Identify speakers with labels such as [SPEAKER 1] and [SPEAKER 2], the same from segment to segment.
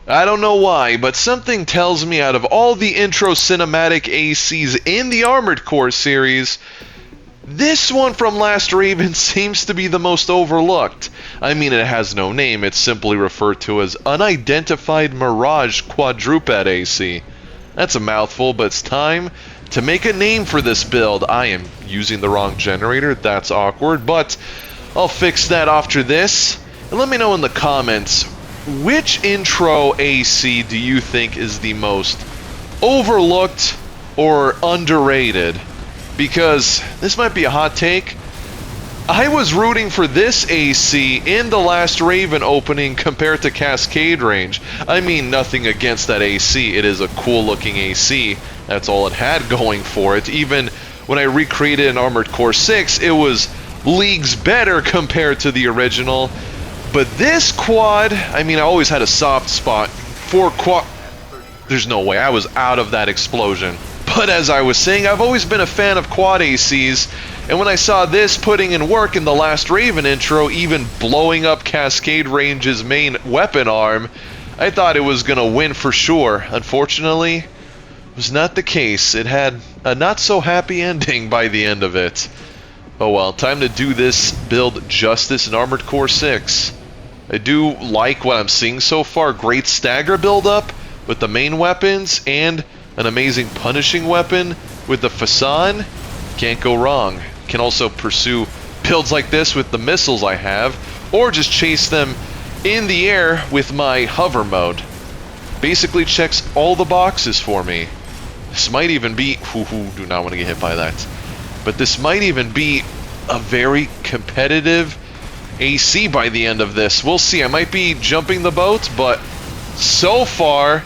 [SPEAKER 1] I don't know why, but something tells me out of all the intro cinematic ACs in the Armored Core series, this one from Last Raven seems to be the most overlooked. I mean, it has no name, it's simply referred to as Unidentified Mirage Quadruped AC. That's a mouthful, but it's time to make a name for this build. I am using the wrong generator, that's awkward, but I'll fix that after this. And let me know in the comments, which intro AC do you think is the most overlooked or underrated? Because this might be a hot take. I was rooting for this AC in the Last Raven opening compared to Cascade Range. I mean, nothing against that AC. It is a cool looking AC. That's all it had going for it. Even when I recreated an Armored Core 6, it was leagues better compared to the original. But this quad, I mean, I always had a soft spot for quad. There's no way. I was out of that explosion. But as I was saying, I've always been a fan of quad ACs, and when I saw this putting in work in the Last Raven intro, even blowing up Cascade Range's main weapon arm, I thought it was going to win for sure. Unfortunately, it was not the case. It had a not so happy ending by the end of it. Oh well, time to do this build justice in Armored Core 6. I do like what I'm seeing so far. Great stagger build-up with the main weapons, and an amazing punishing weapon with the Fasan. Can't go wrong. Can also pursue builds like this with the missiles I have, or just chase them in the air with my hover mode. Basically checks all the boxes for me. This might even be... do not want to get hit by that. But this might even be a very competitive AC by the end of this. We'll see. I might be jumping the boat, but so far,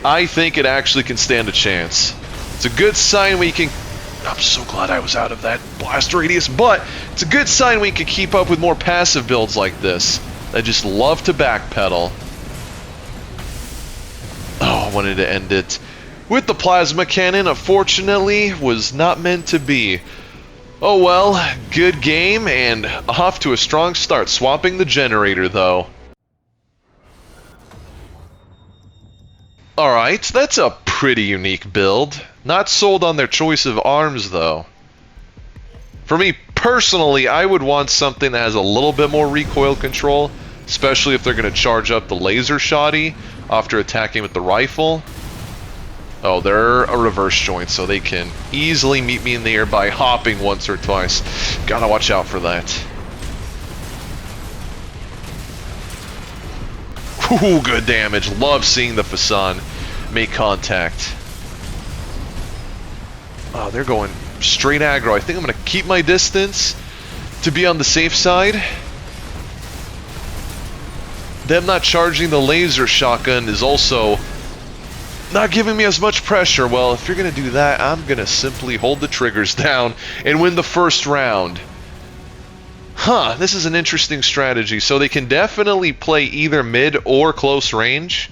[SPEAKER 1] I think it actually can stand a chance. It's a good sign we can... I'm so glad I was out of that blast radius, but it's a good sign we can keep up with more passive builds like this. I just love to backpedal. Oh, I wanted to end it with the plasma cannon. Unfortunately, was not meant to be. Oh well, good game, and off to a strong start. Swapping the generator, though. Alright, that's a pretty unique build. Not sold on their choice of arms, though. For me, personally, I would want something that has a little bit more recoil control, especially if they're going to charge up the laser shotty after attacking with the rifle. Oh, they're a reverse joint, so they can easily meet me in the air by hopping once or twice. Gotta watch out for that. Ooh, good damage. Love seeing the Fasan make contact. Oh, they're going straight aggro. I think I'm going to keep my distance to be on the safe side. Them not charging the laser shotgun is also not giving me as much pressure. Well, if you're going to do that, I'm going to simply hold the triggers down and win the first round. Huh, this is an interesting strategy. So they can definitely play either mid or close range.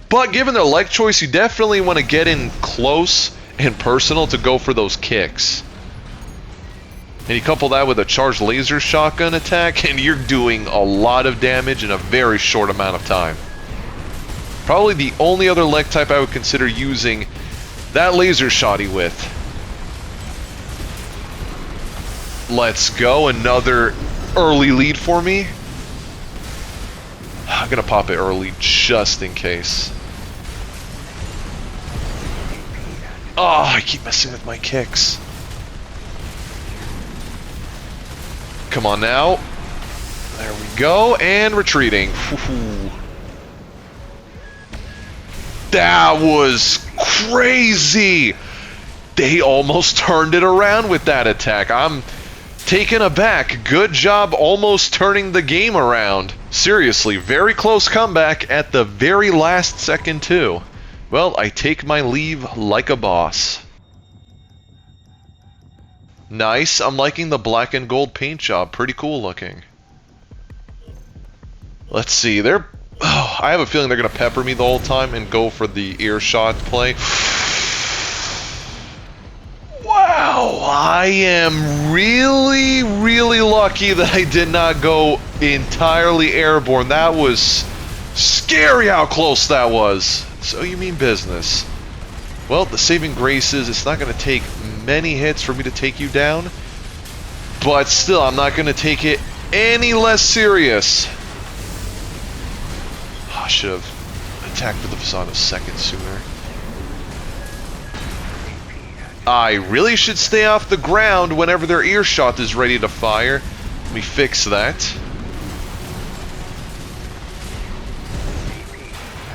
[SPEAKER 1] But given their leg choice, you definitely want to get in close and personal to go for those kicks. And you couple that with a charged laser shotgun attack, and you're doing a lot of damage in a very short amount of time. Probably the only other leg type I would consider using that laser shotty with. Let's go, another early lead for me. I'm gonna pop it early just in case. Oh, I keep messing with my kicks. Come on now. There we go, and retreating. Ooh. That was crazy. They almost turned it around with that attack. I'm taken aback. Good job almost turning the game around. Seriously, very close comeback at the very last second too. Well, I take my leave like a boss. Nice. I'm liking the black and gold paint job. Pretty cool looking. Let's see. I have a feeling they're going to pepper me the whole time and go for the earshot play. Wow, I am really lucky that I did not go entirely airborne. That was Scary how close that was. So you mean business. Well, the saving grace is it's not going to take many hits for me to take you down. But still, I'm not going to take it any less serious. I should have attacked with the facade a second sooner. I really should stay off the ground whenever their earshot is ready to fire. Let me fix that.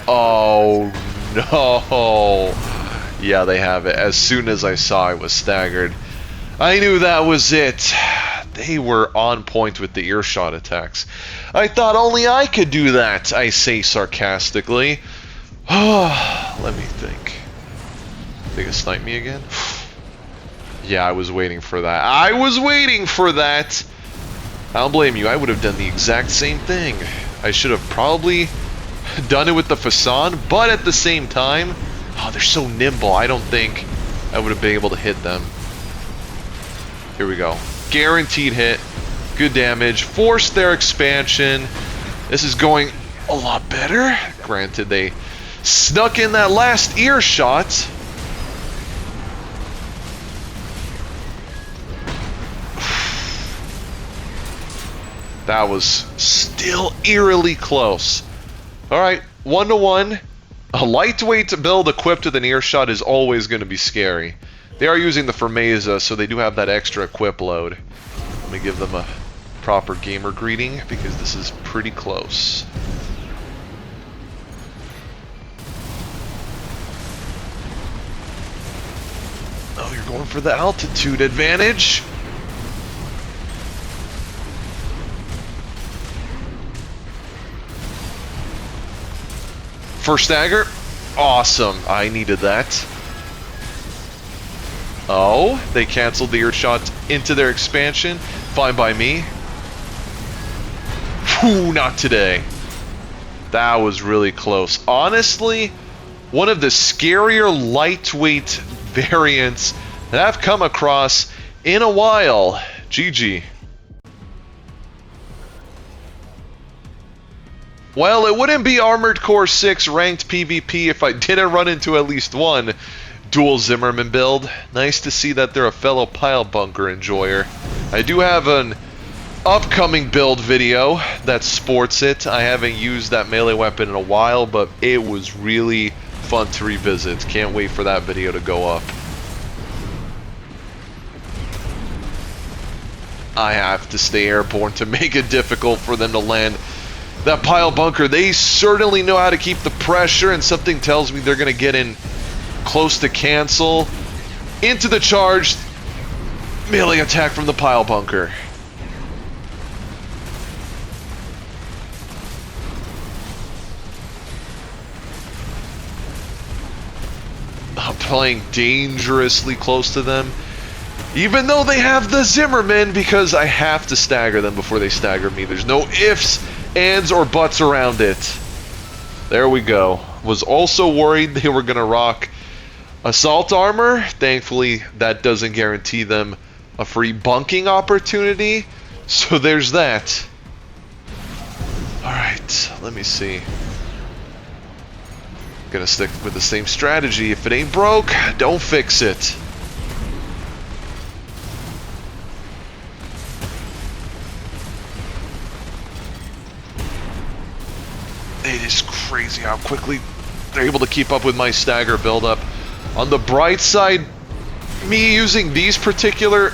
[SPEAKER 1] Oh no. Yeah, they have it. As soon as I saw I was staggered, I knew that was it. They were on point with the earshot attacks. I thought only I could do that, I say sarcastically. Let me think. They gonna snipe me again? Yeah, I was waiting for that. I was waiting for that! I don't blame you. I would have done the exact same thing. I should have probably done it with the facade, but at the same time, oh, they're so nimble. I don't think I would have been able to hit them. Here we go. Guaranteed hit. Good damage. Forced their expansion. This is going a lot better. Granted, they snuck in that last earshot. That was still eerily close. Alright, 1-to-1. A lightweight build equipped with an earshot is always going to be scary. They are using the Fermeza, so they do have that extra equip load. Let me give them a proper gamer greeting, because this is pretty close. Oh, you're going for the altitude advantage. First dagger. Awesome. I needed that. Oh, they canceled the earshot into their expansion. Fine by me. Whew, not today. That was really close. Honestly, one of the scarier lightweight variants that I've come across in a while. GG. Well, it wouldn't be Armored Core 6 ranked PvP if I didn't run into at least one dual Zimmerman build. Nice to see that they're a fellow pile bunker enjoyer. I do have an upcoming build video that sports it. I haven't used that melee weapon in a while, but it was really fun to revisit. Can't wait for that video to go up. I have to stay airborne to make it difficult for them to land that pile bunker. They certainly know how to keep the pressure, and something tells me they're going to get in close to cancel. Into the charge. Melee attack from the pile bunker. I'm playing dangerously close to them, even though they have the Zimmerman, because I have to stagger them before they stagger me. There's no ifs, ands, or buts around it. There we go. Was also worried they were going to rock assault armor. Thankfully, that doesn't guarantee them a free bunking opportunity. So there's that. Alright, let me see. Gonna stick with the same strategy. If it ain't broke, don't fix it. It is crazy how quickly they're able to keep up with my stagger buildup. On the bright side, me using these particular...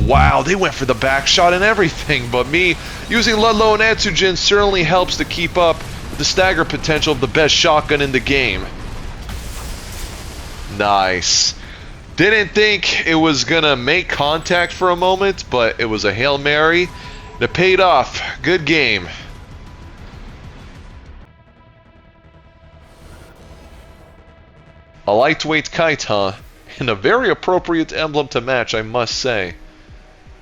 [SPEAKER 1] Wow, they went for the back shot and everything, but me using Ludlow and Etsujin certainly helps to keep up with the stagger potential of the best shotgun in the game. Nice. Didn't think it was gonna make contact for a moment, but it was a Hail Mary. It paid off. Good game. A lightweight kite, huh? And a very appropriate emblem to match, I must say.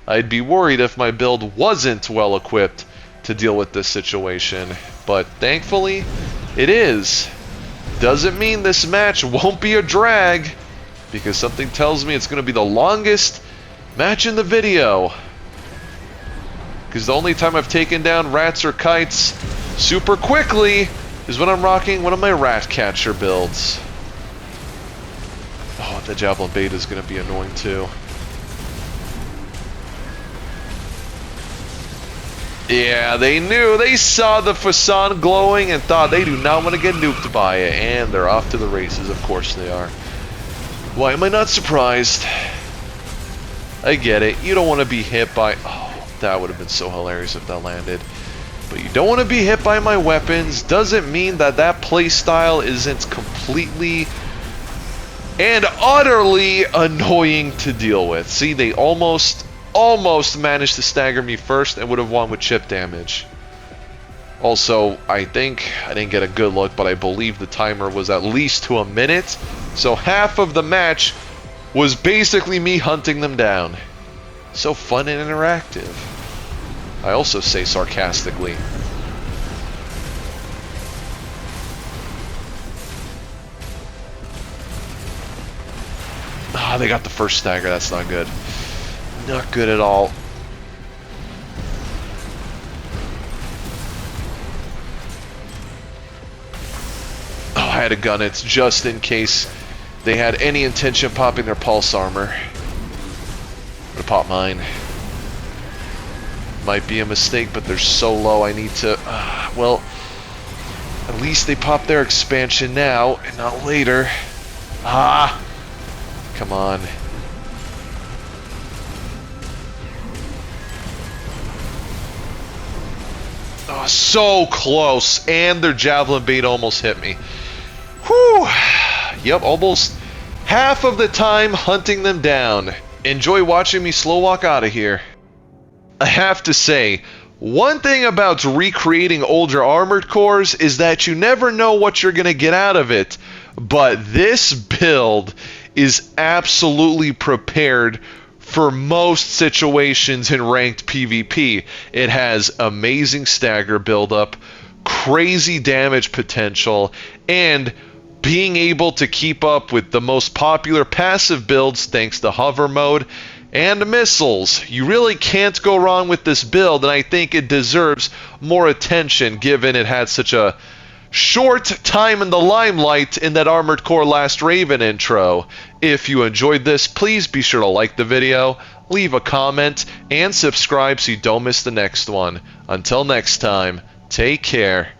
[SPEAKER 1] I'd be worried if my build wasn't well equipped to deal with this situation, but thankfully, it is. Doesn't mean this match won't be a drag, because something tells me it's going to be the longest match in the video. Because the only time I've taken down rats or kites super quickly is when I'm rocking one of my rat catcher builds. Oh, the Javelin Beta is going to be annoying too. Yeah, they knew. They saw the facade glowing and thought they do not want to get nuked by it. And they're off to the races. Of course they are. Why am I not surprised? I get it. You don't want to be hit by... Oh, that would have been so hilarious if that landed. But you don't want to be hit by my weapons. Doesn't mean that that playstyle isn't completely and utterly annoying to deal with. See, they almost managed to stagger me first and would have won with chip damage. Also, I think I didn't get a good look, but I believe the timer was at least to a minute. So half of the match was basically me hunting them down. So fun and interactive. I also say sarcastically. Ah, they got the first stagger. That's not good. Not good at all. Oh, I had to gun it just in case they had any intention of popping their pulse armor. I'm gonna pop mine. Might be a mistake, but they're so low I need to... well, at least they pop their expansion now and not later. Ah! Come on. Oh, so close. And their Javelin Bait almost hit me. Whew. Yep, almost half of the time hunting them down. Enjoy watching me slow walk out of here. I have to say, one thing about recreating older Armored Cores is that you never know what you're going to get out of it. But this build is absolutely prepared for most situations in ranked PvP. It has amazing stagger buildup, crazy damage potential, and being able to keep up with the most popular passive builds thanks to hover mode and missiles. You really can't go wrong with this build, and I think it deserves more attention given it had such a short time in the limelight in that Armored Core Last Raven intro. If you enjoyed this, please be sure to like the video, leave a comment, and subscribe so you don't miss the next one. Until next time, take care.